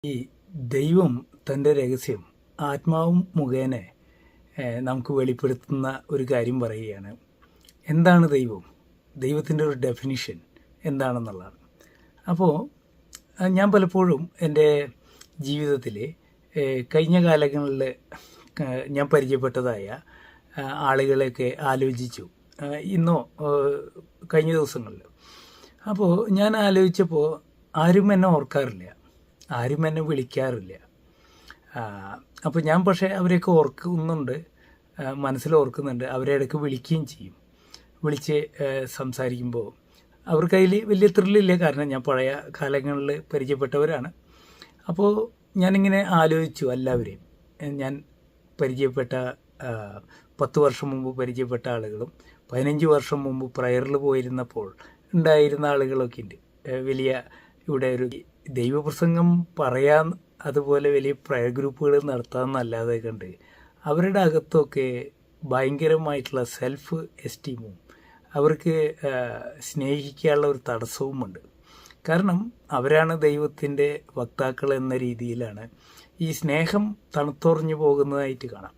ഈ ദൈവം തൻ്റെ രഹസ്യം ആത്മാവും മുഖേന നമുക്ക് വെളിപ്പെടുത്തുന്ന ഒരു കാര്യം പറയുകയാണ്. എന്താണ് ദൈവം? ദൈവത്തിൻ്റെ ഒരു ഡെഫിനിഷൻ എന്താണെന്നുള്ളതാണ്. അപ്പോൾ ഞാൻ പലപ്പോഴും എൻ്റെ ജീവിതത്തിൽ കഴിഞ്ഞ കാലങ്ങളിൽ ഞാൻ പരിചയപ്പെട്ടതായ ആളുകളെയൊക്കെ ആലോചിച്ചു. ഇന്നോ കഴിഞ്ഞ ദിവസങ്ങളിൽ. അപ്പോൾ ഞാൻ ആലോചിച്ചപ്പോൾ ആരും എന്നെ ഓർക്കാറില്ല, ആരും എന്നെ വിളിക്കാറില്ല. അപ്പോൾ ഞാൻ പക്ഷേ അവരെയൊക്കെ ഓർക്കുന്നുണ്ട്, മനസ്സിൽ ഓർക്കുന്നുണ്ട്. അവരെ ഇടയ്ക്ക് വിളിക്കുകയും ചെയ്യും. വിളിച്ച് സംസാരിക്കുമ്പോൾ അവർക്ക് അതിൽ വലിയ ത്രില്ലില്ല, കാരണം ഞാൻ പഴയ കാലങ്ങളിൽ പരിചയപ്പെട്ടവരാണ്. അപ്പോൾ ഞാനിങ്ങനെ ആലോചിച്ചു എല്ലാവരെയും. ഞാൻ പരിചയപ്പെട്ട 10 വർഷം മുമ്പ് പരിചയപ്പെട്ട ആളുകളും 15 വർഷം മുമ്പ് പ്രയറിൽ പോയിരുന്നപ്പോൾ ഉണ്ടായിരുന്ന ആളുകളൊക്കെ ഉണ്ട്. വലിയ ഇവിടെ ഒരു ദൈവപ്രസംഗം പറയാൻ, അതുപോലെ വലിയ പ്രയർ ഗ്രൂപ്പുകൾ നടത്താമെന്നല്ലാതെ കണ്ട് അവരുടെ അകത്തൊക്കെ ഭയങ്കരമായിട്ടുള്ള സെൽഫ് എസ്റ്റീമും അവർക്ക് സ്നേഹിക്കാനുള്ള ഒരു തടസ്സവുമുണ്ട്. കാരണം അവരാണ് ദൈവത്തിൻ്റെ വക്താക്കൾ എന്ന രീതിയിലാണ് ഈ സ്നേഹം തണുത്തുറഞ്ഞു പോകുന്നതായിട്ട് കാണാം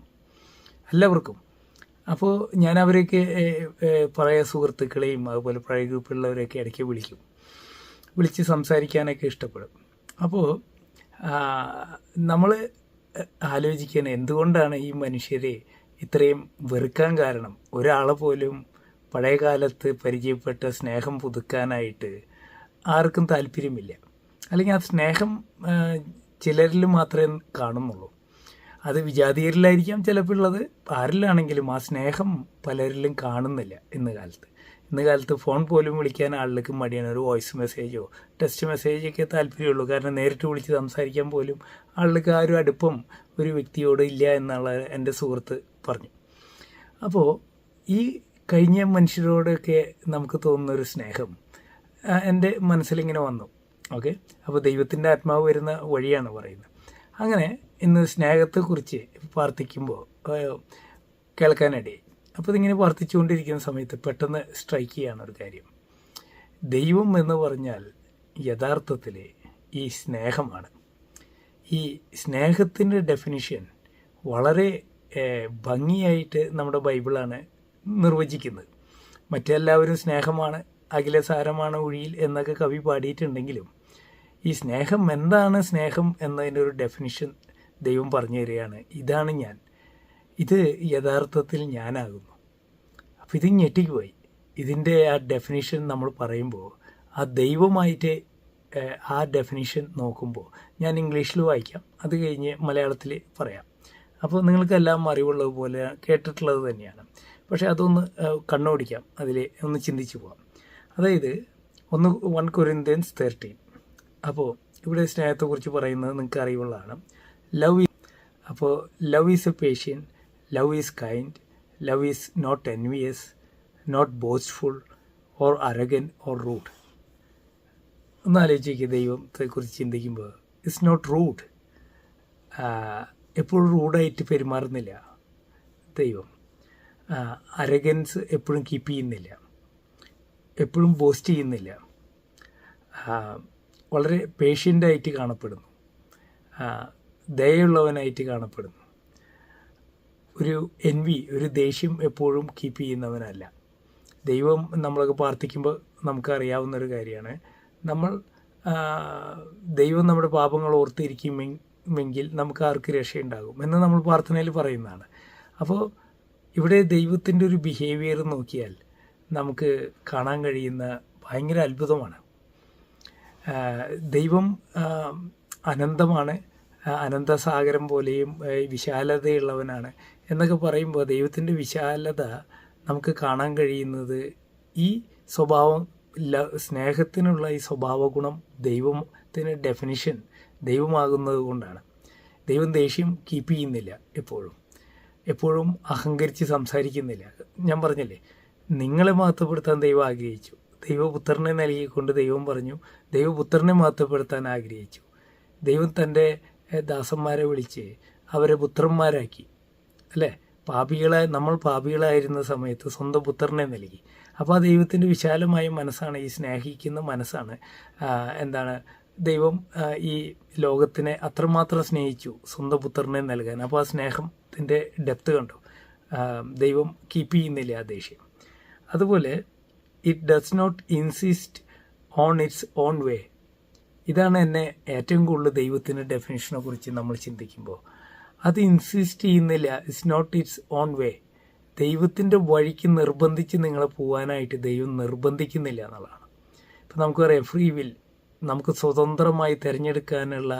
എല്ലാവർക്കും. അപ്പോൾ ഞാൻ അവരെയൊക്കെ പഴയ സുഹൃത്തുക്കളെയും അതുപോലെ പഴയ ഗ്രൂപ്പിലുള്ളവരെയൊക്കെ ഇടയ്ക്ക് വിളിച്ച് സംസാരിക്കാനൊക്കെ ഇഷ്ടപ്പെടും. അപ്പോൾ നമ്മൾ ആലോചിക്കാൻ എന്തുകൊണ്ടാണ് ഈ മനുഷ്യരെ ഇത്രയും വെറുക്കാൻ കാരണം? ഒരാളെ പോലും പഴയ കാലത്ത് പരിചയപ്പെട്ട സ്നേഹം പുതുക്കാനായിട്ട് ആർക്കും താല്പര്യമില്ല. അല്ലെങ്കിൽ ആ സ്നേഹം ചിലരിൽ മാത്രമേ കാണുന്നുള്ളൂ. അത് വിജാതീയരിലായിരിക്കാം ചിലപ്പോൾ ഉള്ളത്. ആരിലാണെങ്കിലും ആ സ്നേഹം പലരിലും കാണുന്നില്ല ഇന്ന് കാലത്ത് ഫോൺ പോലും വിളിക്കാൻ ആളുകൾക്ക് മടിയാണ്. ഒരു വോയിസ് മെസ്സേജോ ടെക്സ്റ്റ് മെസ്സേജൊക്കെ താല്പര്യമുള്ളൂ. കാരണം നേരിട്ട് വിളിച്ച് സംസാരിക്കാൻ പോലും ആളുകൾക്ക് ആ ഒരു അടുപ്പം ഒരു വ്യക്തിയോട് ഇല്ല എന്നുള്ള എൻ്റെ സുഹൃത്ത് പറഞ്ഞു. അപ്പോൾ ഈ കഴിഞ്ഞ മനുഷ്യരോടൊക്കെ നമുക്ക് തോന്നുന്നൊരു സ്നേഹം എൻ്റെ മനസ്സിലിങ്ങനെ വന്നു. ഓക്കെ, അപ്പോൾ ദൈവത്തിൻ്റെ ആത്മാവ് വരുന്ന വഴിയാണ് പറയുന്നത്. അങ്ങനെ ഇന്ന് സ്നേഹത്തെക്കുറിച്ച് പ്രാർത്ഥിക്കുമ്പോൾ കേൾക്കാനിടയായി. അപ്പോൾ ഇതിങ്ങനെ പ്രാർത്ഥിച്ചുകൊണ്ടിരിക്കുന്ന സമയത്ത് പെട്ടെന്ന് സ്ട്രൈക്ക് ചെയ്യാണ് ഒരു കാര്യം. ദൈവം എന്ന് പറഞ്ഞാൽ യഥാർത്ഥത്തിൽ ഈ സ്നേഹമാണ്. ഈ സ്നേഹത്തിൻ്റെ ഡെഫിനിഷൻ വളരെ ഭംഗിയായിട്ട് നമ്മുടെ ബൈബിളാണ് നിർവചിക്കുന്നത്. മറ്റെല്ലാവരും സ്നേഹമാണ്, അഖിലസാരമാണ് ഒഴിയിൽ എന്നൊക്കെ കവി പാടിയിട്ടുണ്ടെങ്കിലും ഈ സ്നേഹം എന്താണ്, സ്നേഹം എന്നതിൻ്റെ ഒരു ഡെഫിനിഷൻ ദൈവം പറഞ്ഞു തരികയാണ്. ഇതാണ് ഞാൻ, ഇത് യഥാർത്ഥത്തിൽ ഞാനാകുന്നു. അപ്പോൾ ഇത് ഞെട്ടിക്കുപോയി. ഇതിൻ്റെ ആ ഡെഫിനിഷൻ നമ്മൾ പറയുമ്പോൾ ആ ദൈവമായിട്ട് ആ ഡെഫിനിഷൻ നോക്കുമ്പോൾ ഞാൻ ഇംഗ്ലീഷിൽ വായിക്കാം, അത് കഴിഞ്ഞ് മലയാളത്തിൽ പറയാം. അപ്പോൾ നിങ്ങൾക്കെല്ലാം അറിവുള്ളതുപോലെ കേട്ടിട്ടുള്ളത് തന്നെയാണ്. പക്ഷേ അതൊന്ന് കണ്ണോടിക്കാം, അതിൽ ഒന്ന് ചിന്തിച്ചു പോകാം. അതായത് 1 Corinthians 13. അപ്പോൾ ഇവിടെ സ്നേഹത്തെക്കുറിച്ച് പറയുന്നത് നിങ്ങൾക്ക് അറിവുള്ളതാണ്. Love is a patient, love is kind, love is not envious, not boastful or arrogant or rude. ഒന്ന് ആലോചിക്കുക, ദൈവത്തെക്കുറിച്ച് ചിന്തിക്കുമ്പോൾ ഇറ്റ്സ് നോട്ട് റൂഡ്. എപ്പോഴും റൂഡായിട്ട് പെരുമാറുന്നില്ല ദൈവം. അരഗൻസ് എപ്പോഴും കീപ്പ് ചെയ്യുന്നില്ല, എപ്പോഴും ബോസ്റ്റ് ചെയ്യുന്നില്ല. വളരെ പേഷ്യൻ്റായിട്ട് കാണപ്പെടുന്നു, ദയുള്ളവനായിട്ട് കാണപ്പെടുന്നു. ഒരു ഒരു ദേഷ്യം എപ്പോഴും കീപ്പ് ചെയ്യുന്നവനല്ല ദൈവം. നമ്മളൊക്കെ പ്രാർത്ഥിക്കുമ്പോൾ നമുക്കറിയാവുന്നൊരു കാര്യമാണ്, ദൈവം നമ്മുടെ പാപങ്ങൾ ഓർത്തിരിക്കുമെങ്കിൽ നമുക്ക് ആർക്ക് രക്ഷയുണ്ടാകും എന്ന് നമ്മൾ പ്രാർത്ഥനയിൽ പറയുന്നതാണ്. അപ്പോൾ ഇവിടെ ദൈവത്തിൻ്റെ ഒരു ബിഹേവിയർ നോക്കിയാൽ നമുക്ക് കാണാൻ കഴിയുന്ന ഭയങ്കര അത്ഭുതമാണ്. ദൈവം അനന്തമാണ്, അനന്തസാഗരം പോലെയും വിശാലതയുള്ളവനാണ് എന്നൊക്കെ പറയുമ്പോൾ ദൈവത്തിൻ്റെ വിശാലത നമുക്ക് കാണാൻ കഴിയുന്നത് ഈ സ്വഭാവം, സ്നേഹത്തിനുള്ള ഈ സ്വഭാവ ഗുണം ദൈവത്തിന് ഡെഫിനിഷൻ ദൈവമാകുന്നത് കൊണ്ടാണ്. ദൈവം ദേഷ്യം കീപ്പ് ചെയ്യുന്നില്ല, എപ്പോഴും അഹങ്കരിച്ച് സംസാരിക്കുന്നില്ല. ഞാൻ പറഞ്ഞില്ലേ, നിങ്ങളെ മഹത്വപ്പെടുത്താൻ ദൈവം ആഗ്രഹിച്ചു. ദൈവപുത്രനെ നൽകിക്കൊണ്ട് ദൈവം പറഞ്ഞു ദൈവപുത്രനെ മഹത്വപ്പെടുത്താൻ ആഗ്രഹിച്ചു. ദൈവം തൻ്റെ ദാസന്മാരെ വിളിച്ച് അവരെ പുത്രന്മാരാക്കി, അല്ലേ? നമ്മൾ പാപികളായിരുന്ന സമയത്ത് സ്വന്തം പുത്രനെ നൽകി. അപ്പോൾ ആ ദൈവത്തിൻ്റെ വിശാലമായ മനസ്സാണ്, ഈ സ്നേഹിക്കുന്ന മനസ്സാണ് ദൈവം ഈ ലോകത്തിനെ അത്രമാത്രം സ്നേഹിച്ചു സ്വന്തം പുത്രനെ നൽകാൻ. അപ്പോൾ ആ സ്നേഹത്തിൻ്റെ ഡെപ്ത് കണ്ടു. ദൈവം കീപ്പ് ചെയ്യുന്നില്ല ആ ദേഷ്യം. അതുപോലെ it does not insist on its own way. ഇതാണ് എന്നെ ഏറ്റവും കൂടുതൽ ദൈവത്തിൻ്റെ ഡെഫിനിഷനെ കുറിച്ച് നമ്മൾ ചിന്തിക്കുമ്പോൾ. അത് ഇൻസിസ്റ്റ് ചെയ്യുന്നില്ല. It's not its own way. ദൈവത്തിൻ്റെ വഴിക്ക് നിർബന്ധിച്ച് നിങ്ങളെ പോകാനായിട്ട് ദൈവം നിർബന്ധിക്കുന്നില്ല എന്നുള്ളതാണ്. ഇപ്പം നമുക്ക് പറയാം ഫ്രീ വിൽ, നമുക്ക് സ്വതന്ത്രമായി തിരഞ്ഞെടുക്കാനുള്ള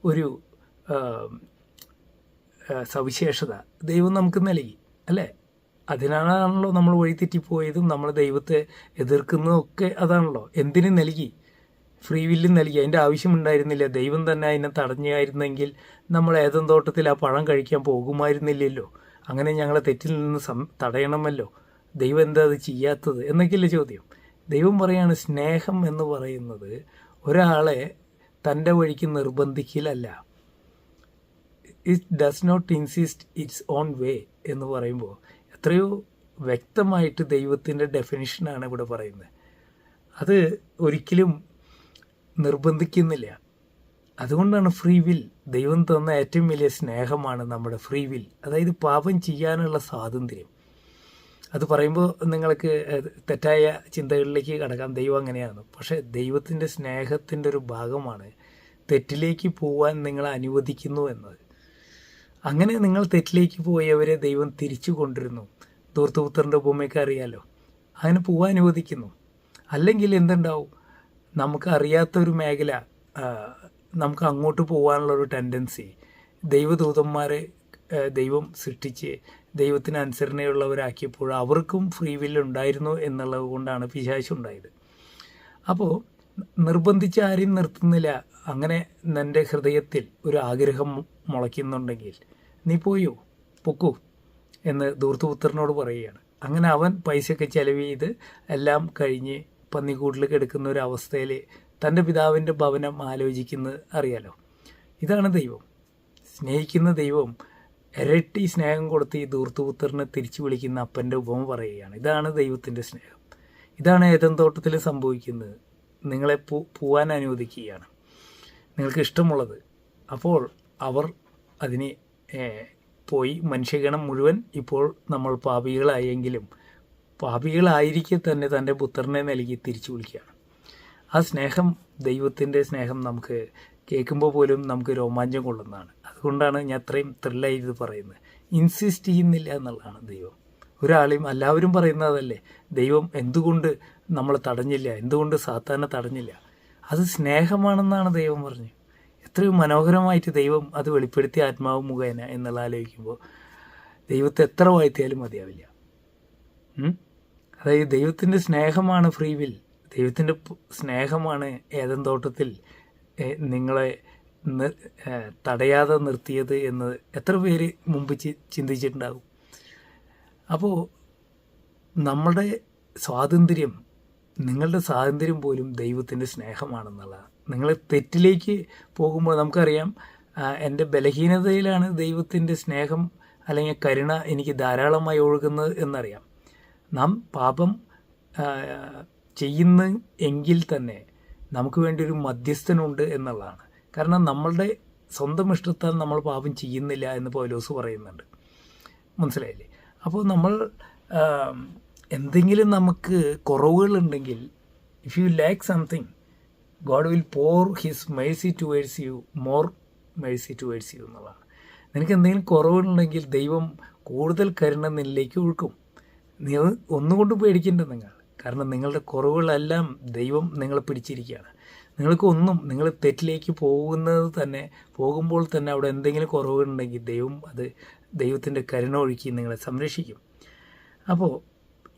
ഒരു സവിശേഷത ദൈവം നമുക്ക് നൽകി, അല്ലേ? അതിനാണല്ലോ നമ്മൾ വഴിതെറ്റിപ്പോയതും നമ്മൾ ദൈവത്തെ എതിർക്കുന്നതും ഒക്കെ അതാണല്ലോ. എന്തിനു നൽകി? ഫ്രീ വില്ലും നൽകി. അതിൻ്റെ ആവശ്യമുണ്ടായിരുന്നില്ല. ദൈവം തന്നെ അതിനെ തടഞ്ഞായിരുന്നെങ്കിൽ നമ്മൾ ഏതൻ തോട്ടത്തിൽ ആ പഴം കഴിക്കാൻ പോകുമായിരുന്നില്ലല്ലോ. അങ്ങനെ ഞങ്ങളെ തെറ്റിൽ നിന്ന് തടയണമല്ലോ. ദൈവം എന്താ അത് ചെയ്യാത്തത് എന്നൊക്കെയല്ലേ ചോദ്യം. ദൈവം പറയാണ് സ്നേഹം എന്ന് പറയുന്നത് ഒരാളെ തൻ്റെ വഴിക്ക് നിർബന്ധിക്കലല്ല. It does not insist its own way എന്ന് പറയുമ്പോൾ എത്രയോ വ്യക്തമായിട്ട് ദൈവത്തിൻ്റെ ഡെഫിനിഷനാണ് ഇവിടെ പറയുന്നത്. അത് ഒരിക്കലും നിർബന്ധിക്കുന്നില്ല. അതുകൊണ്ടാണ് ഫ്രീ വിൽ. ദൈവം തന്ന ഏറ്റവും വലിയ സ്നേഹമാണ് നമ്മുടെ ഫ്രീ വിൽ, അതായത് പാപം ചെയ്യാനുള്ള സ്വാതന്ത്ര്യം. അത് പറയുമ്പോൾ നിങ്ങൾക്ക് തെറ്റായ ചിന്തകളിലേക്ക് കടക്കാം, ദൈവം അങ്ങനെയാണ്. പക്ഷേ ദൈവത്തിൻ്റെ സ്നേഹത്തിൻ്റെ ഒരു ഭാഗമാണ് തെറ്റിലേക്ക് പോകാൻ നിങ്ങളെ അനുവദിക്കുന്നു എന്നത്. അങ്ങനെ നിങ്ങൾ തെറ്റിലേക്ക് പോയവരെ ദൈവം തിരിച്ചു കൊണ്ടിരുന്നു. ധൂർത്തപുത്രൻ്റെ ഉപമയൊക്കെ അറിയാലോ. അങ്ങനെ പോകാൻ അനുവദിക്കുന്നു. അല്ലെങ്കിൽ എന്തുണ്ടാവും? നമുക്ക് അറിയാത്തൊരു മേഖല, നമുക്ക് അങ്ങോട്ട് പോകാനുള്ളൊരു ടെൻഡൻസി, ദൈവദൂതന്മാരെ ദൈവം സൃഷ്ടിച്ച് ദൈവത്തിന് അനുസരണയുള്ളവരാക്കിയപ്പോൾ അവർക്കും ഫ്രീ വില്ല് ഉണ്ടായിരുന്നു എന്നുള്ളത് കൊണ്ടാണ് പിശാച് ഉണ്ടായത്. അപ്പോൾ നിർബന്ധിച്ച് ആരെയും നിർത്തുന്നില്ല. അങ്ങനെ നിൻ്റെ ഹൃദയത്തിൽ ഒരു ആഗ്രഹം മുളയ്ക്കുന്നുണ്ടെങ്കിൽ നീ പൊക്കൂ എന്ന് ധൂർത്തപുത്രനോട് പറയുകയാണ്. അങ്ങനെ അവൻ പൈസയൊക്കെ ചെലവ് ചെയ്ത് എല്ലാം കഴിഞ്ഞ് പന്നിക്കൂട്ടിൽ കിടക്കുന്ന ഒരു അവസ്ഥയിൽ തൻ്റെ പിതാവിൻ്റെ ഭവനം ആലോചിക്കുന്നത് അറിയാലോ. ഇതാണ് ദൈവം. സ്നേഹിക്കുന്ന ദൈവം ഇരട്ടി സ്നേഹം കൊടുത്ത് ഈ ധൂർത്തപുത്രനെ തിരിച്ചു വിളിക്കുന്ന അപ്പൻ്റെ ഉപമ പറയുകയാണ്. ഇതാണ് ദൈവത്തിൻ്റെ സ്നേഹം. ഇതാണ് ഏദൻ തോട്ടത്തിൽ സംഭവിക്കുന്നത്. നിങ്ങളെ പോവാൻ അനുവദിക്കുകയാണ്, നിങ്ങൾക്ക് ഇഷ്ടമുള്ളത്. അപ്പോൾ അവർ അതിന് പോയി. മനുഷ്യഗണം മുഴുവൻ ഇപ്പോൾ നമ്മൾ പാപികളായെങ്കിലും പാപികളായിരിക്കെ തന്നെ തൻ്റെ പുത്രനെ നൽകി തിരിച്ചു വിളിക്കുകയാണ്. ആ സ്നേഹം, ദൈവത്തിൻ്റെ സ്നേഹം നമുക്ക് കേൾക്കുമ്പോൾ പോലും നമുക്ക് രോമാഞ്ചം കൊള്ളുന്നതാണ്. അതുകൊണ്ടാണ് ഞാൻ അത്രയും ത്രില്ലായി ഇത് പറയുന്നത്. ഇൻസിസ്റ്റ് ചെയ്യുന്നില്ല എന്നുള്ളതാണ് ദൈവം. ഒരാളെയും, എല്ലാവരും പറയുന്നതല്ലേ, ദൈവം എന്തുകൊണ്ട് നമ്മളെ തടഞ്ഞില്ല, എന്തുകൊണ്ട് സാത്താനെ തടഞ്ഞില്ല? അത് സ്നേഹമാണെന്നാണ് ദൈവം പറഞ്ഞു. എത്രയും മനോഹരമായിട്ട് ദൈവം അത് വെളിപ്പെടുത്തി ആത്മാവ് മുഖേന എന്നുള്ള ആലോചിക്കുമ്പോൾ ദൈവത്തെ എത്ര വാഴ്ത്തിയാലും മതിയാവില്ല. അതായത് ദൈവത്തിൻ്റെ സ്നേഹമാണ് ഫ്രീ വിൽ. ദൈവത്തിൻ്റെ സ്നേഹമാണ് ഏദൻ തോട്ടത്തിൽ നിങ്ങളെ തടയാതെ നിർത്തിയത് എന്ന് എത്ര പേര് മുമ്പ് ചിന്തിച്ചിട്ടുണ്ടാകും. അപ്പോൾ നമ്മുടെ സ്വാതന്ത്ര്യം, നിങ്ങളുടെ സ്വാതന്ത്ര്യം പോലും ദൈവത്തിൻ്റെ സ്നേഹമാണെന്നുള്ളതാണ്. നിങ്ങൾ തെറ്റിലേക്ക് പോകുമ്പോൾ നമുക്കറിയാം, എൻ്റെ ബലഹീനതയിലാണ് ദൈവത്തിൻ്റെ സ്നേഹം അല്ലെങ്കിൽ കരുണ എനിക്ക് ധാരാളമായി ഒഴുകുന്നത് എന്നറിയാം. നാം പാപം ചെയ്യുന്ന എങ്കിൽ തന്നെ നമുക്ക് വേണ്ടി ഒരു മധ്യസ്ഥനുണ്ട് എന്നുള്ളതാണ്. കാരണം നമ്മളുടെ സ്വന്തം ഇഷ്ടത്താൽ നമ്മൾ പാപം ചെയ്യുന്നില്ല എന്ന് പൗലോസ് പറയുന്നുണ്ട്. മനസ്സിലായില്ലേ? അപ്പോൾ നമ്മൾ എന്തെങ്കിലും നമുക്ക് കുറവുകളുണ്ടെങ്കിൽ, if you lack something, God will pour his mercy towards you, more mercy towards you എന്നുള്ളതാണ്. നിനക്ക് എന്തെങ്കിലും കുറവുകളുണ്ടെങ്കിൽ ദൈവം കൂടുതൽ കരുണ നിന്നിലേക്ക് ഒഴുക്കും. നീ ഒന്നുകൊണ്ടും പേടിക്കേണ്ട നിങ്ങൾ. കാരണം നിങ്ങളുടെ കുറവുകളെല്ലാം ദൈവം നിങ്ങളെ പിടിച്ചിരിക്കുകയാണ്. നിങ്ങൾ തെറ്റിലേക്ക് പോകുമ്പോൾ തന്നെ അവിടെ എന്തെങ്കിലും കുറവുകളുണ്ടെങ്കിൽ ദൈവത്തിൻ്റെ കരുണ ഒഴുക്കി നിങ്ങളെ സംരക്ഷിക്കും. അപ്പോൾ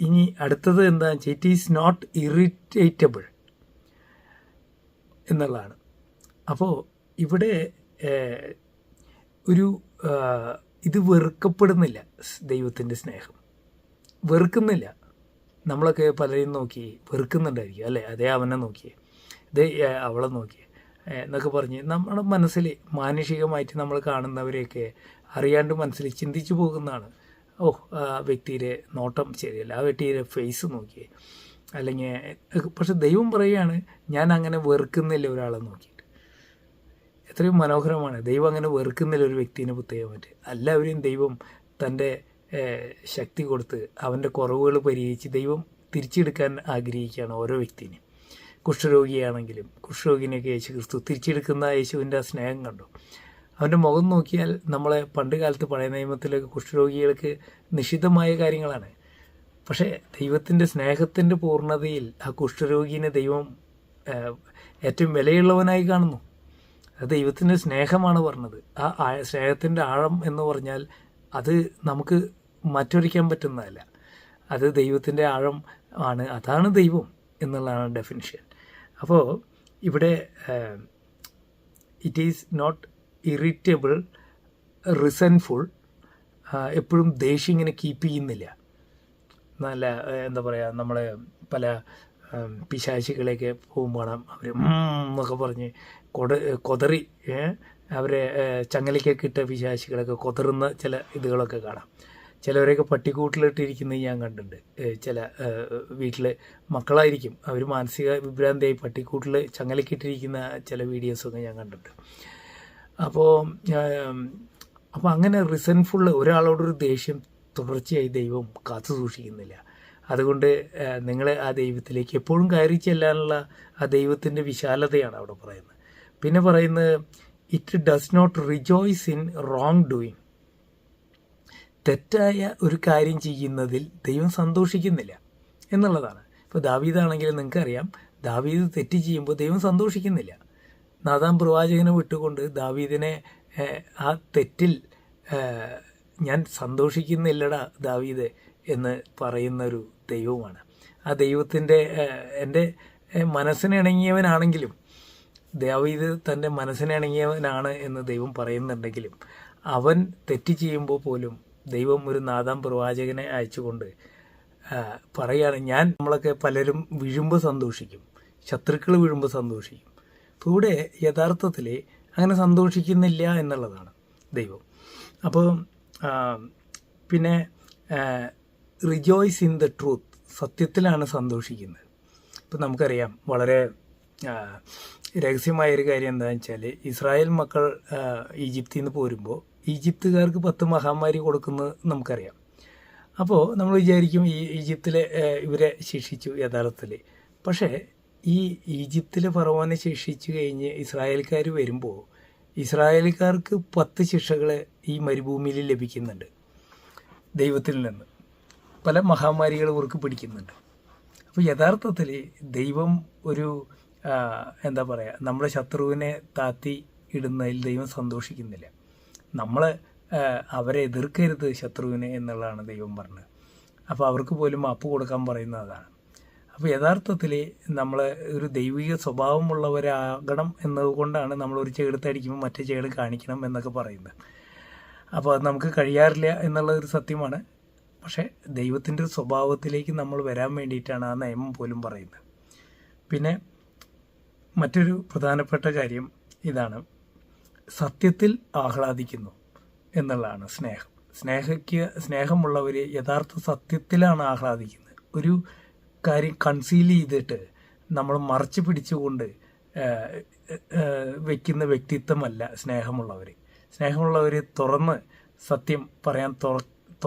ഇനി അടുത്തത് എന്താണെന്ന് വെച്ചാൽ, ഇറ്റ് ഈസ് നോട്ട് ഇറിറ്റേറ്റബിൾ എന്നുള്ളതാണ്. അപ്പോൾ ഇവിടെ ഇത് വെറുക്കപ്പെടുന്നില്ല. ദൈവത്തിൻ്റെ സ്നേഹം വെറുക്കുന്നില്ല. നമ്മളൊക്കെ പലരെയും നോക്കി വെറുക്കുന്നുണ്ടായിരിക്കും, അല്ലേ? അതേ അവനെ നോക്കിയേ, അവളെ നോക്കിയേ എന്നൊക്കെ പറഞ്ഞ് നമ്മുടെ മനസ്സിൽ മാനുഷികമായിട്ട് നമ്മൾ കാണുന്നവരെയൊക്കെ അറിയാണ്ട് മനസ്സിൽ ചിന്തിച്ചു പോകുന്നതാണ്. ആ വ്യക്തിയുടെ നോട്ടം ശരിയല്ല, ആ വ്യക്തിയുടെ ഫേസ് നോക്കിയേ, അല്ലെങ്കിൽ. പക്ഷെ ദൈവം പറയുകയാണ്, ഞാൻ അങ്ങനെ വെറുക്കുന്നില്ല ഒരാളെ നോക്കിയിട്ട്. എത്രയും മനോഹരമാണ്. ദൈവം അങ്ങനെ വെറുക്കുന്നില്ല ഒരു വ്യക്തിനെ പ്രത്യേകമായിട്ട്. എല്ലാവരെയും ദൈവം തൻ്റെ ശക്തി കൊടുത്ത് അവൻ്റെ കുറവുകൾ പരിഹരിച്ച് ദൈവം തിരിച്ചെടുക്കാൻ ആഗ്രഹിക്കുകയാണ് ഓരോ വ്യക്തിനെയും. കുഷ്ഠരോഗിയാണെങ്കിലും കുഷ്ഠരോഗിനെയൊക്കെ യേശു ക്രിസ്തു തിരിച്ചെടുക്കുന്ന യേശുവിൻ്റെ ആ സ്നേഹം കണ്ടു. അവൻ്റെ മുഖം നോക്കിയാൽ നമ്മളെ പണ്ട് കാലത്ത് പഴയ നിയമത്തിലൊക്കെ കുഷ്ഠരോഗികൾക്ക് നിഷിദ്ധമായ കാര്യങ്ങളാണ്. പക്ഷേ ദൈവത്തിൻ്റെ സ്നേഹത്തിൻ്റെ പൂർണ്ണതയിൽ ആ കുഷ്ഠരോഗിനെ ദൈവം ഏറ്റവും വിലയുള്ളവനായി കാണുന്നു. അത് ദൈവത്തിൻ്റെ സ്നേഹമാണ് പറഞ്ഞത്. ആ സ്നേഹത്തിൻ്റെ ആഴം എന്ന് പറഞ്ഞാൽ അത് നമുക്ക് മറ്റൊരിക്കാൻ പറ്റുന്നതല്ല. അത് ദൈവത്തിൻ്റെ ആഴം ആണ്. അതാണ് ദൈവം എന്നുള്ളതാണ് ഡെഫിനിഷൻ. അപ്പോൾ ഇവിടെ ഇറ്റ് ഈസ് നോട്ട് ഇറിറ്റബിൾ, റിസൻഫുൾ, എപ്പോഴും ദേഷ്യം ഇങ്ങനെ കീപ്പ് ചെയ്യുന്നില്ല. നല്ല എന്താ പറയുക, നമ്മളെ പല പിശാചികളെയൊക്കെ പോകുമ്പോൾ അവർ എന്നൊക്കെ പറഞ്ഞ് കൊതറി അവരെ ചങ്ങലയ്ക്കൊക്കെ ഇട്ട പിശാചികളൊക്കെ കൊതറുന്ന ചില ഇതുകളൊക്കെ കാണാം. ചിലവരെയൊക്കെ പട്ടിക്കൂട്ടിലിട്ടിരിക്കുന്നത് ഞാൻ കണ്ടിട്ടുണ്ട്. ചില വീട്ടിൽ മക്കളായിരിക്കും, അവർ മാനസിക വിഭ്രാന്തിയായി പട്ടിക്കൂട്ടിൽ ചങ്ങലക്കിട്ടിരിക്കുന്ന ചില വീഡിയോസൊക്കെ ഞാൻ കണ്ടിട്ടുണ്ട്. അപ്പോൾ അങ്ങനെ റിസൻഫുൾ ഒരാളോടൊരു ദേഷ്യം തുടർച്ചയായി ദൈവം കാത്തു സൂക്ഷിക്കുന്നില്ല. അതുകൊണ്ട് നിങ്ങൾ ആ ദൈവത്തിലേക്ക് എപ്പോഴും കയറി ചെല്ലാനുള്ള ആ ദൈവത്തിൻ്റെ വിശാലതയാണ് അവിടെ പറയുന്നത്. പിന്നെ പറയുന്നത് it does not rejoice in wrongdoing. തെറ്റായ ഒരു കാര്യം ചെയ്യുന്നതിൽ ദൈവം സന്തോഷിക്കുന്നില്ല എന്നുള്ളതാണ്. ഇപ്പോൾ ദാവീദാണെങ്കിലും നിങ്ങൾക്കറിയാം, ദാവീദ് തെറ്റ് ചെയ്യുമ്പോൾ ദൈവം സന്തോഷിക്കുന്നില്ല. നാഥാൻ പ്രവാചകനെ വിട്ടുകൊണ്ട് ദാവീദിനെ ആ തെറ്റിൽ ഞാൻ സന്തോഷിക്കുന്നില്ലടാ ദാവീദ് എന്ന് പറയുന്നൊരു ദൈവമാണ്. ആ ദൈവത്തിൻ്റെ എൻ്റെ മനസ്സിനിണങ്ങിയവനാണെങ്കിലും ദാവീദ് തൻ്റെ മനസ്സിനിണങ്ങിയവനാണ് എന്ന് ദൈവം പറയുന്നുണ്ടെങ്കിലും അവൻ തെറ്റ് ചെയ്യുമ്പോൾ പോലും ദൈവം ഒരു നാഥാൻ പ്രവാചകനെ അയച്ചുകൊണ്ട് പറയുകയാണ്, നമ്മളൊക്കെ പലരും വീഴുമ്പോൾ സന്തോഷിക്കും, ശത്രുക്കൾ വീഴുമ്പോൾ സന്തോഷിക്കും. അപ്പോൾ ഇവിടെ യഥാർത്ഥത്തിൽ അങ്ങനെ സന്തോഷിക്കുന്നില്ല എന്നുള്ളതാണ് ദൈവം. അപ്പോൾ പിന്നെ റിജോയ്സ് ഇൻ ദ ട്രൂത്ത്, സത്യത്തിലാണ് സന്തോഷിക്കുന്നത്. ഇപ്പം നമുക്കറിയാം വളരെ രഹസ്യമായൊരു കാര്യം എന്താണെന്ന് വെച്ചാൽ, ഇസ്രായേൽ മക്കൾ ഈജിപ്തിൽ നിന്ന് പോരുമ്പോൾ ഈജിപ്തുകാർക്ക് 10 മഹാമാരി കൊടുക്കുന്നത് നമുക്കറിയാം. അപ്പോൾ നമ്മൾ വിചാരിക്കും ഈജിപ്തിലെ ഇവരെ ശിക്ഷിച്ചു യഥാർത്ഥത്തിൽ. പക്ഷേ ഈ ഈജിപ്തിലെ ഫറവോനെ ശിക്ഷിച്ചു കഴിഞ്ഞ് ഇസ്രായേൽക്കാർ വരുമ്പോൾ ഇസ്രായേൽക്കാർക്ക് 10 ശിക്ഷകൾ ഈ മരുഭൂമിയിൽ ലഭിക്കുന്നുണ്ട് ദൈവത്തിൽ നിന്ന്. പല മഹാമാരികൾ ഇവർക്ക് പിടിക്കുന്നുണ്ട്. അപ്പോൾ യഥാർത്ഥത്തിൽ ദൈവം ഒരു എന്താ പറയുക, നമ്മുടെ ശത്രുവിനെ താത്തി ഇടുന്നതിൽ ദൈവം സന്തോഷിക്കുന്നില്ല. നമ്മൾ അവരെ എതിർക്കരുത് ശത്രുവിനെ എന്നുള്ളതാണ് ദൈവം പറഞ്ഞത്. അപ്പോൾ അവർക്ക് പോലും മാപ്പ് കൊടുക്കാൻ പറയുന്നത് അതാണ്. അപ്പോൾ യഥാർത്ഥത്തിൽ നമ്മൾ ഒരു ദൈവിക സ്വഭാവമുള്ളവരാകണം എന്നതുകൊണ്ടാണ് നമ്മളൊരു ചേർത്തടിക്കുമ്പോൾ മറ്റേ ചേട് കാണിക്കണം എന്നൊക്കെ പറയുന്നത്. അപ്പോൾ അത് നമുക്ക് കഴിയാറില്ല എന്നുള്ളതൊരു സത്യമാണ്. പക്ഷേ ദൈവത്തിൻ്റെ ഒരു സ്വഭാവത്തിലേക്ക് നമ്മൾ വരാൻ വേണ്ടിയിട്ടാണ് ആ നിയമം പോലും പറയുന്നത്. പിന്നെ മറ്റൊരു പ്രധാനപ്പെട്ട കാര്യം ഇതാണ്, സത്യത്തിൽ ആഹ്ലാദിക്കുന്നു എന്നുള്ളതാണ് സ്നേഹം. സ്നേഹമുള്ളവർ യഥാർത്ഥ സത്യത്തിലാണ് ആഹ്ലാദിക്കുന്നത്. ഒരു കാര്യം കൺസീൽ ചെയ്തിട്ട് നമ്മൾ മറച്ചു പിടിച്ചുകൊണ്ട് വയ്ക്കുന്ന വ്യക്തിത്വമല്ല സ്നേഹമുള്ളവർ. സ്നേഹമുള്ളവർ തുറന്ന് സത്യം പറയാൻ,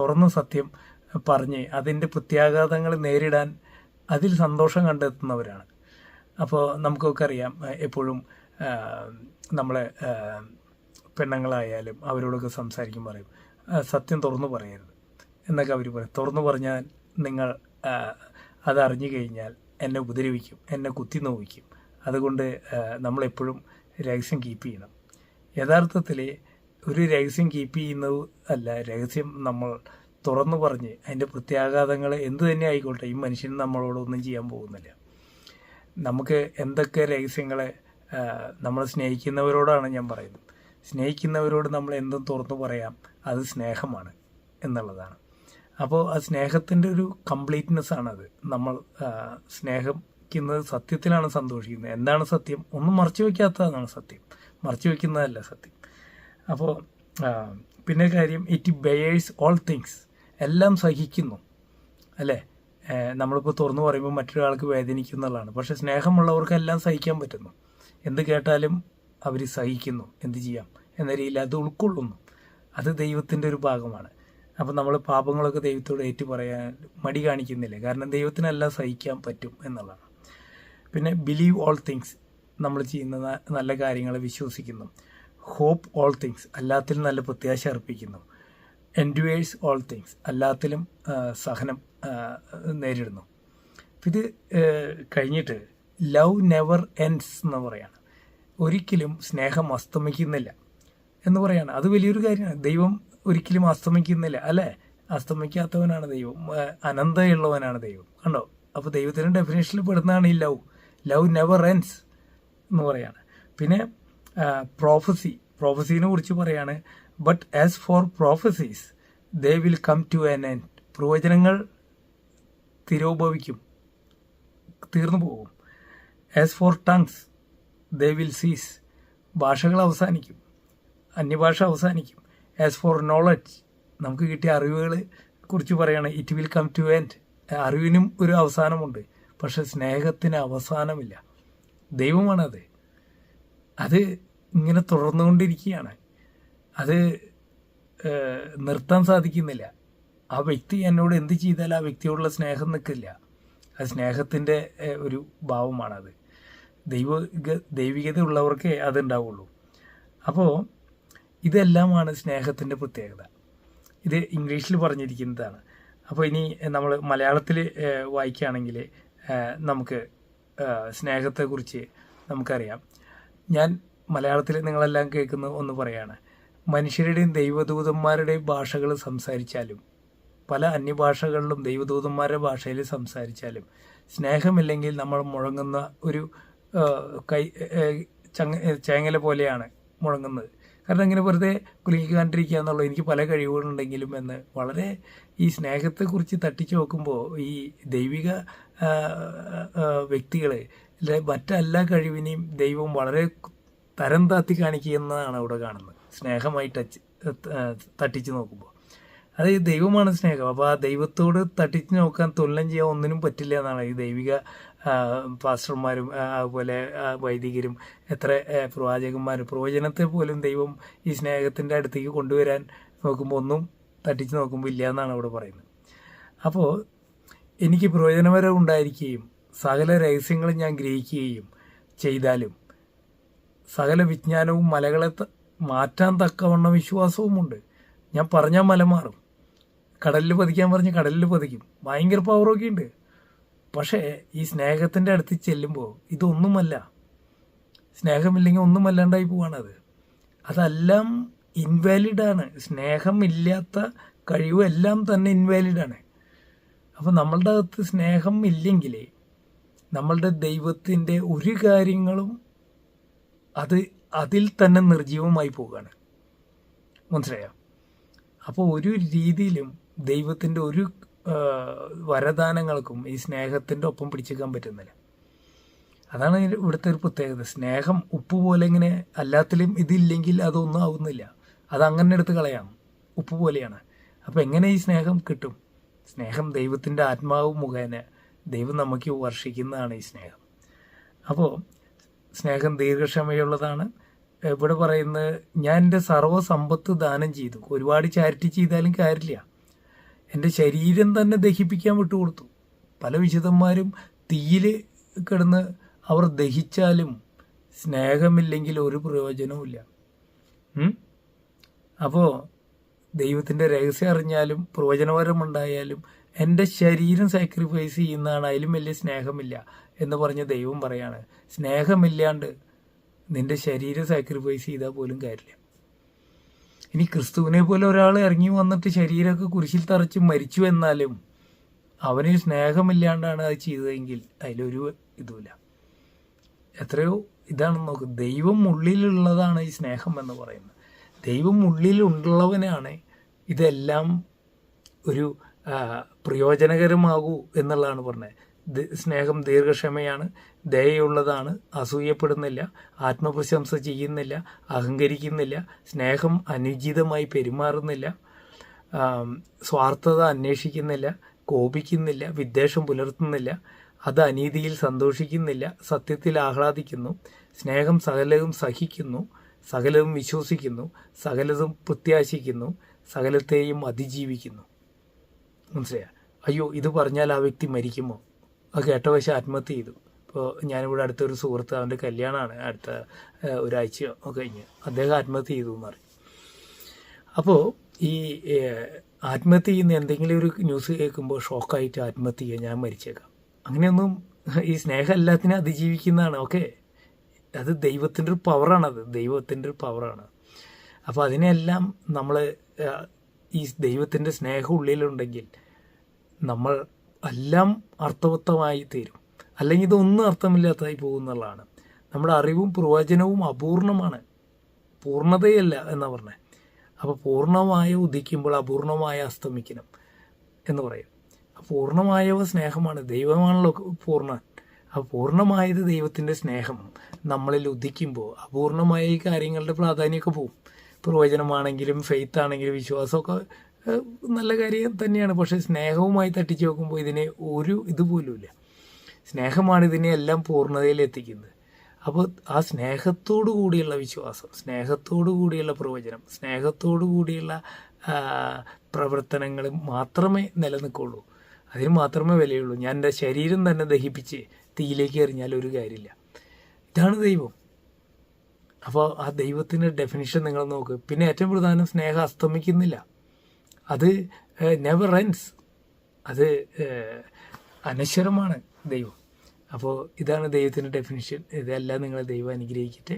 തുറന്ന് സത്യം പറഞ്ഞ് അതിൻ്റെ പ്രത്യാഘാതങ്ങൾ നേരിടാൻ അതിൽ സന്തോഷം കണ്ടെത്തുന്നവരാണ്. അപ്പോൾ നമുക്കൊക്കെ അറിയാം, എപ്പോഴും നമ്മളെ പെണ്ണുങ്ങളായാലും അവരോടൊക്കെ സംസാരിക്കും പറയും, സത്യം തുറന്നു പറയരുത് എന്നൊക്കെ അവർ പറയും. തുറന്നു പറഞ്ഞാൽ നിങ്ങൾ അതറിഞ്ഞു കഴിഞ്ഞാൽ എന്നെ ഉപദ്രവിക്കും, എന്നെ കുത്തി നോവിക്കും. അതുകൊണ്ട് നമ്മളെപ്പോഴും രഹസ്യം കീപ്പ് ചെയ്യണം. യഥാർത്ഥത്തിൽ ഒരു രഹസ്യം കീപ്പ് ചെയ്യുന്നത് അല്ല, രഹസ്യം നമ്മൾ തുറന്നു പറഞ്ഞ് അതിൻ്റെ പ്രത്യാഘാതങ്ങൾ എന്തു തന്നെ ആയിക്കോട്ടെ, ഈ മനുഷ്യന് നമ്മളോടൊന്നും ചെയ്യാൻ പോകുന്നില്ല. നമുക്ക് എന്തൊക്കെ രഹസ്യങ്ങളെ നമ്മൾ സ്നേഹിക്കുന്നവരോടാണ് ഞാൻ പറയുന്നത്, സ്നേഹിക്കുന്നവരോട് നമ്മൾ എന്തും തുറന്നു പറയാം, അത് സ്നേഹമാണ് എന്നുള്ളതാണ്. അപ്പോൾ ആ സ്നേഹത്തിൻ്റെ ഒരു കംപ്ലീറ്റ്നെസ് ആണത്. നമ്മൾ സ്നേഹിക്കുന്നത് സത്യത്തിലാണ് സന്തോഷിക്കുന്നത്. എന്താണ് സത്യം? ഒന്നും മറച്ചു വയ്ക്കാത്തതാണ് സത്യം, മറച്ചു വയ്ക്കുന്നതല്ല സത്യം. അപ്പോൾ പിന്നെ കാര്യം, ഇറ്റ് ബെയേഴ്സ് ഓൾ തിങ്സ്, എല്ലാം സഹിക്കുന്നു അല്ലേ. നമ്മളിപ്പോൾ തുറന്നു പറയുമ്പോൾ മറ്റൊരാൾക്ക് വേദനിക്കുന്നുള്ളതാണ്. പക്ഷേ സ്നേഹമുള്ളവർക്ക് എല്ലാം സഹിക്കാൻ പറ്റുന്നു. എന്ത് കേട്ടാലും അവർ സഹിക്കുന്നു, എന്ത് ചെയ്യാം എന്ന രീതിയിൽ അത് ഉൾക്കൊള്ളുന്നു. അത് ദൈവത്തിൻ്റെ ഒരു ഭാഗമാണ്. അപ്പം നമ്മൾ പാപങ്ങളൊക്കെ ദൈവത്തോട് ഏറ്റു പറയാൻ മടി കാണിക്കുന്നില്ല, കാരണം ദൈവത്തിനെല്ലാം സഹിക്കാൻ പറ്റും എന്നുള്ളതാണ്. പിന്നെ ബിലീവ് ഓൾ തിങ്സ്, നമ്മൾ ചെയ്യുന്ന നല്ല കാര്യങ്ങളെ വിശ്വസിക്കുന്നു. ഹോപ്പ് ഓൾ തിങ്സ്, എല്ലാത്തിലും നല്ല പ്രത്യാശ അർപ്പിക്കുന്നു. എൻഡ്യൂവേഴ്സ് ഓൾ തിങ്സ്, എല്ലാത്തിലും സഹനം നേരിടുന്നു. ഇത് കഴിഞ്ഞിട്ട് ലവ് നെവർ എൻഡ്സ് എന്ന് പറയാണ്. ഒരിക്കലും സ്നേഹം അസ്തമിക്കുന്നില്ല എന്ന് പറയാണ്. അത് വലിയൊരു കാര്യമാണ്. ദൈവം ഒരിക്കലും അസ്തമിക്കുന്നില്ല, അല്ലേ? അസ്തമിക്കാത്തവനാണ് ദൈവം, അനന്തമുള്ളവനാണ് ദൈവം. കണ്ടോ? അപ്പോൾ ദൈവത്തിൻ്റെ ഡെഫിനേഷനിൽ പെടുന്നതാണ് ഈ ലവ് നെവർ എൻഡ്സ് എന്ന് പറയാണ്. പിന്നെ പ്രോഫസീനെ കുറിച്ച് പറയാണ്. But as for prophecies they will come to an end, പ്രവചനങ്ങൾ തിരോഭവിക്കും, തീർന്നു പോകും. As for tongues they will cease, ഭാഷകൾ അവസാനിക്കും, അന്യഭാഷ അവസാനിക്കും. ആസ് ഫോർ നോളജ്, നമുക്ക് കിട്ടിയ അറിവുകളെ കുറിച്ച് പറയുകയാണ്. It will come to end, അറിവിനും ഒരു അവസാനമുണ്ട്, പക്ഷെ സ്നേഹത്തിന് അവസാനമില്ല. ദൈവമാണത്, അത് ഇങ്ങനെ തുടർന്നുകൊണ്ടിരിക്കുകയാണ്. അത് നിർത്താൻ സാധിക്കുന്നില്ല. ആ വ്യക്തി എന്നോട് എന്ത് ചെയ്താലും ആ വ്യക്തിയോടുള്ള സ്നേഹം നിൽക്കില്ല. അത് സ്നേഹത്തിൻ്റെ ഒരു ഭാവമാണത്. ദൈവികത ഉള്ളവർക്കേ അതുണ്ടാവുള്ളൂ. അപ്പോൾ ഇതെല്ലാമാണ് സ്നേഹത്തിൻ്റെ പ്രത്യേകത. ഇത് ഇംഗ്ലീഷിൽ പറഞ്ഞിരിക്കുന്നതാണ്. അപ്പോൾ ഇനി നമ്മൾ മലയാളത്തിൽ വായിക്കുകയാണെങ്കിൽ നമുക്ക് സ്നേഹത്തെക്കുറിച്ച് നമുക്കറിയാം. ഞാൻ മലയാളത്തിൽ നിങ്ങളെല്ലാം കേൾക്കുന്ന ഒന്ന് പറയാണ്. മനുഷ്യരുടെയും ദൈവദൂതന്മാരുടെയും ഭാഷകൾ സംസാരിച്ചാലും, പല അന്യഭാഷകളിലും ദൈവദൂതന്മാരുടെ ഭാഷയിൽ സംസാരിച്ചാലും, സ്നേഹമില്ലെങ്കിൽ നമ്മൾ മുഴങ്ങുന്ന ഒരു ചേങ്ങല പോലെയാണ് മുഴങ്ങുന്നത്. കാരണം ഇങ്ങനെ വെറുതെ കുലുങ്ങിക്കാണ്ടിരിക്കുക എന്നുള്ളത്, എനിക്ക് പല കഴിവുകളുണ്ടെങ്കിലും എന്ന് വളരെ ഈ സ്നേഹത്തെക്കുറിച്ച് തട്ടിച്ചു നോക്കുമ്പോൾ ഈ ദൈവിക വ്യക്തികൾ മറ്റെല്ലാ കഴിവിനെയും ദൈവം വളരെ തരം താത്തി കാണിക്കുന്നതാണ് അവിടെ കാണുന്നത്. സ്നേഹമായി തട്ടിച്ച് നോക്കുമ്പോൾ അത് ദൈവമാണ് സ്നേഹം. അപ്പോൾ ആ ദൈവത്തോട് തട്ടിച്ച് നോക്കാൻ, തുലനം ചെയ്യാൻ ഒന്നിനും പറ്റില്ല എന്നാണ് ഈ ദൈവിക പാസ്റ്റർമാരും അതുപോലെ വൈദികരും എത്ര പ്രവാചകന്മാരും. പ്രവചനത്തെ പോലും ദൈവം ഈ സ്നേഹത്തിൻ്റെ അടുത്തേക്ക് കൊണ്ടുവരാൻ നോക്കുമ്പോൾ ഒന്നും തട്ടിച്ച് നോക്കുമ്പോൾ ഇല്ല എന്നാണ് അവിടെ പറയുന്നത്. അപ്പോൾ എനിക്ക് പ്രയോജനപരം ഉണ്ടായിരിക്കുകയും സകല രഹസ്യങ്ങളും ഞാൻ ഗ്രഹിക്കുകയും ചെയ്താലും സകല വിജ്ഞാനവും മലകളെ മാറ്റാൻ തക്കവണ്ണം വിശ്വാസവുമുണ്ട്. ഞാൻ പറഞ്ഞാൽ മല മാറും, കടലിൽ പതിക്കാൻ പറഞ്ഞ് കടലിൽ പതിക്കും, ഭയങ്കര പവറൊക്കെ ഉണ്ട്. പക്ഷേ ഈ സ്നേഹത്തിൻ്റെ അടുത്ത് ചെല്ലുമ്പോൾ ഇതൊന്നുമല്ല. സ്നേഹമില്ലെങ്കിൽ ഒന്നും അല്ലാണ്ടായി പോവാണത്. അതെല്ലാം ഇൻവാലിഡാണ്. സ്നേഹമില്ലാത്ത കഴിവെല്ലാം തന്നെ ഇൻവാലിഡാണ്. അപ്പോൾ നമ്മളുടെ അകത്ത് സ്നേഹം ഇല്ലെങ്കിൽ നമ്മളുടെ ദൈവത്തിൻ്റെ ഒരു കാര്യങ്ങളും അതിൽ തന്നെ നിർജീവമായി പോവുകയാണ്. മനസ്സിലായോ? അപ്പോൾ ഒരു രീതിയിലും ദൈവത്തിൻ്റെ ഒരു വരദാനങ്ങൾക്കും ഈ സ്നേഹത്തിൻ്റെ ഒപ്പം പിടിച്ചേക്കാൻ പറ്റുന്നില്ല. അതാണ് ഇവിടുത്തെ ഒരു പ്രത്യേകത. സ്നേഹം ഉപ്പ് പോലെ ഇങ്ങനെ എല്ലാത്തിലും ഇതില്ലെങ്കിൽ അതൊന്നും ആവുന്നില്ല. അതങ്ങനെ എടുത്ത് കളയാം, ഉപ്പ് പോലെയാണ്. അപ്പോൾ എങ്ങനെ ഈ സ്നേഹം കിട്ടും? സ്നേഹം ദൈവത്തിൻ്റെ ആത്മാവ് മുഖേന ദൈവം നമുക്ക് വർഷിക്കുന്നതാണ് ഈ സ്നേഹം. അപ്പോൾ സ്നേഹം ദീർഘക്ഷമയുള്ളതാണ്. ഇവിടെ പറയുന്നത്, ഞാൻ എൻ്റെ സർവ്വസമ്പത്ത് ദാനം ചെയ്തു. ഒരുപാട് ചാരിറ്റി ചെയ്താലും കാര്യമില്ല. എൻ്റെ ശരീരം തന്നെ ദഹിപ്പിക്കാൻ വിട്ടുകൊടുത്തു. പല വിശുദ്ധന്മാരും തീയിൽ കിടന്ന് അവർ ദഹിച്ചാലും സ്നേഹമില്ലെങ്കിൽ ഒരു പ്രയോജനവുമില്ല. അപ്പോൾ ദൈവത്തിൻ്റെ രഹസ്യം അറിഞ്ഞാലും പ്രയോജനപരമുണ്ടായാലും എൻ്റെ ശരീരം സാക്രിഫൈസ് ചെയ്യുന്നതാണ് അതിലും വലിയ സ്നേഹമില്ല എന്ന് പറഞ്ഞ ദൈവം പറയാണ്. സ്നേഹമില്ലാണ്ട് നിൻ്റെ ശരീരം സാക്രിഫൈസ് ചെയ്താൽ പോലും കാര്യമില്ല. ഇനി ക്രിസ്തുവിനെ പോലെ ഒരാൾ ഇറങ്ങി വന്നിട്ട് ശരീരമൊക്കെ കുരിശിൽ തറച്ച് മരിച്ചു എന്നാലും അവന് സ്നേഹമില്ലാണ്ടാണ് അത് ചെയ്തതെങ്കിൽ അതിലൊരു ഇതുമില്ല. എത്രയോ ഇതാണെന്ന് നോക്ക്. ദൈവം ഉള്ളിലുള്ളതാണ് ഈ സ്നേഹം എന്ന് പറയുന്നത്. ദൈവം ഉള്ളിലുള്ളവനാണ് ഇതെല്ലാം ഒരു പ്രയോജനകരമാകൂ എന്നുള്ളതാണ് പറഞ്ഞത്. സ്നേഹം ദീർഘക്ഷമയാണ്, ദയയുള്ളതാണ്, അസൂയപ്പെടുന്നില്ല, ആത്മപ്രശംസ ചെയ്യുന്നില്ല, അഹങ്കരിക്കുന്നില്ല, സ്നേഹം അനുചിതമായി പെരുമാറുന്നില്ല, സ്വാർത്ഥത അന്വേഷിക്കുന്നില്ല, കോപിക്കുന്നില്ല, വിദ്വേഷം പുലർത്തുന്നില്ല, അത് അനീതിയിൽ സന്തോഷിക്കുന്നില്ല, സത്യത്തിൽ ആഹ്ലാദിക്കുന്നു. സ്നേഹം സകലവും സഹിക്കുന്നു, സകലവും വിശ്വസിക്കുന്നു, സകലതും പ്രത്യാശിക്കുന്നു, സകലത്തെയും അതിജീവിക്കുന്നു. മനസ്സിലായ? അയ്യോ, ഇത് പറഞ്ഞാൽ ആ വ്യക്തി മരിക്കുമോ? അത് കേട്ട വശം ആത്മഹത്യ ചെയ്തു. ഇപ്പോൾ ഞാനിവിടെ അടുത്തൊരു സുഹൃത്ത്, അവൻ്റെ കല്യാണമാണ് അടുത്ത ഒരാഴ്ചയോ കഴിഞ്ഞ്, അദ്ദേഹം ആത്മഹത്യ ചെയ്തു എന്ന് പറയും. അപ്പോൾ ഈ ആത്മഹത്യ ചെയ്യുന്ന എന്തെങ്കിലും ഒരു ന്യൂസ് കേൾക്കുമ്പോൾ ഷോക്കായിട്ട് ആത്മഹത്യ ചെയ്യുക, ഞാൻ മരിച്ചേക്കാം, അങ്ങനെയൊന്നും. ഈ സ്നേഹം എല്ലാത്തിനും അതിജീവിക്കുന്നതാണ്. ഓക്കെ, അത് ദൈവത്തിൻ്റെ ഒരു പവറാണത്, ദൈവത്തിൻ്റെ ഒരു പവറാണ്. അപ്പോൾ അതിനെല്ലാം നമ്മൾ ഈ ദൈവത്തിൻ്റെ സ്നേഹം ഉള്ളിലുണ്ടെങ്കിൽ നമ്മൾ എല്ലാം അർത്ഥവത്തമായി തീരും. അല്ലെങ്കിൽ ഇതൊന്നും അർത്ഥമില്ലാത്തതായി പോകുന്നുള്ളതാണ്. നമ്മുടെ അറിവും പ്രവചനവും അപൂർണമാണ്, പൂർണ്ണതയല്ല എന്നാണ് പറഞ്ഞത്. അപ്പോൾ പൂർണ്ണമായ ഉദിക്കുമ്പോൾ അപൂർണമായ അസ്തമിക്കണം എന്ന് പറയും. പൂർണ്ണമായവ സ്നേഹമാണ്, ദൈവമാണല്ലോ പൂർണ്ണൻ. അപ്പോൾ പൂർണ്ണമായത് ദൈവത്തിൻ്റെ സ്നേഹം നമ്മളിൽ ഉദിക്കുമ്പോൾ അപൂർണമായ ഈ കാര്യങ്ങളുടെ പ്രാധാന്യമൊക്കെ പോവും. പ്രവചനമാണെങ്കിലും ഫെയ്ത്ത് ആണെങ്കിലും വിശ്വാസമൊക്കെ നല്ല കാര്യം തന്നെയാണ്. പക്ഷേ സ്നേഹവുമായി തട്ടിച്ച് നോക്കുമ്പോൾ ഇതിന് ഒരു ഇതുപോലുമില്ല. സ്നേഹമാണ് ഇതിനെ എല്ലാം പൂർണ്ണതയിൽ എത്തിക്കുന്നത്. അപ്പോൾ ആ സ്നേഹത്തോടു കൂടിയുള്ള വിശ്വാസം, സ്നേഹത്തോടു കൂടിയുള്ള പ്രവചനം, സ്നേഹത്തോടു കൂടിയുള്ള പ്രവർത്തനങ്ങൾ മാത്രമേ നിലനിൽക്കുള്ളൂ. അതിന് മാത്രമേ വിലയുള്ളൂ. ഞാൻ എൻ്റെ ശരീരം തന്നെ ദഹിപ്പിച്ച് തീയിലേക്ക് എറിഞ്ഞാൽ ഒരു കാര്യമില്ല. ഇതാണ് ദൈവം. അപ്പോൾ ആ ദൈവത്തിൻ്റെ ഡെഫിനിഷൻ നിങ്ങൾ നോക്ക്. പിന്നെ ഏറ്റവും പ്രധാനം, സ്നേഹം അസ്തമിക്കുന്നില്ല, അത് നെവർ എൻഡ്സ്, അത് അനശ്വരമാണ് ദൈവം. അപ്പോൾ ഇതാണ് ദൈവത്തിൻ്റെ ഡെഫിനിഷൻ. ഇതെല്ലാം നിങ്ങളെ ദൈവം അനുഗ്രഹിച്ചിട്ട്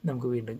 നമുക്ക് വീണ്ടും